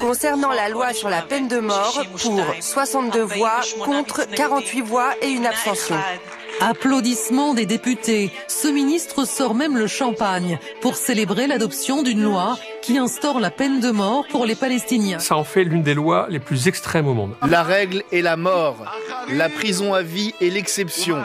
Concernant la loi sur la peine de mort, pour 62 voix, contre 48 voix et une abstention. Applaudissements des députés. Ce ministre sort même le champagne pour célébrer l'adoption d'une loi qui instaure la peine de mort pour les Palestiniens. Ça en fait l'une des lois les plus extrêmes au monde. La règle est la mort. La prison à vie est l'exception.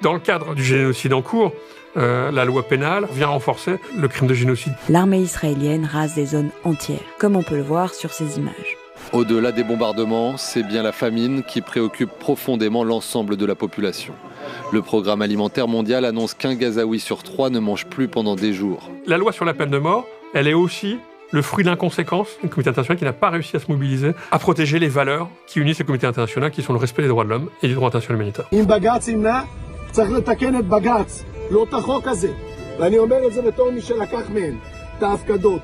Dans le cadre du génocide en cours, la loi pénale vient renforcer le crime de génocide. L'armée israélienne rase des zones entières, comme on peut le voir sur ces images. Au-delà des bombardements, c'est bien la famine qui préoccupe profondément l'ensemble de la population. Le programme alimentaire mondial annonce qu'un Gazaoui sur 3 ne mange plus pendant des jours. La loi sur la peine de mort, elle est aussi le fruit de l'inconséquence d'une communauté internationale qui n'a pas réussi à se mobiliser, à protéger les valeurs qui unissent les communautés internationales, qui sont le respect des droits de l'homme et du droit international humanitaire. צריך לתקן את בג"ץ, לא את החוק הזה. ואני אומר את זה בתור מי שלקח מהם את ההפקדות,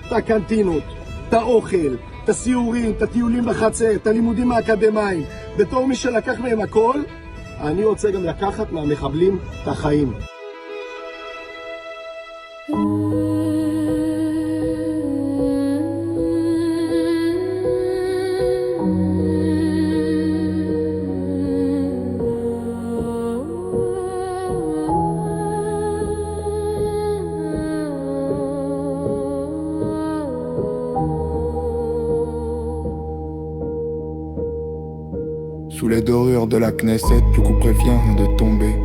את הקנטינות, את האוכל, את הסיורים, את הטיולים בחצר, את הלימודים האקדמיים. בתור מי שלקח מהם הכל, אני רוצה גם לקחת מהמחבלים את החיים. Sous les dorures de la Knesset, le coup prévient de tomber.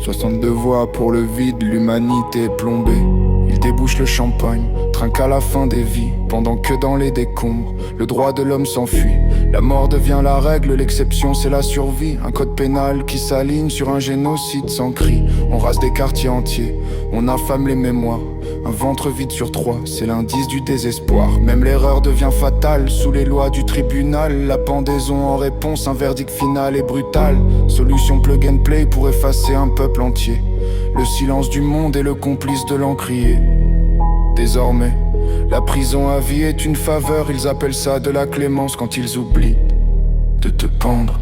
62 voix pour le vide, l'humanité est plombée. Il débouche le champagne, trinque à la fin des vies. Pendant que dans les décombres, le droit de l'homme s'enfuit. La mort devient la règle, l'exception c'est la survie. Un code pénal qui s'aligne sur un génocide sans cri. On rase des quartiers entiers, on affame les mémoires. Un ventre vide sur 3, c'est l'indice du désespoir. Même l'erreur devient fatale, sous les lois du tribunal. La pendaison en réponse, un verdict final et brutal. Solution plug and play pour effacer un peuple entier. Le silence du monde est le complice de l'encrier. Désormais, la prison à vie est une faveur. Ils appellent ça de la clémence quand ils oublient de te pendre.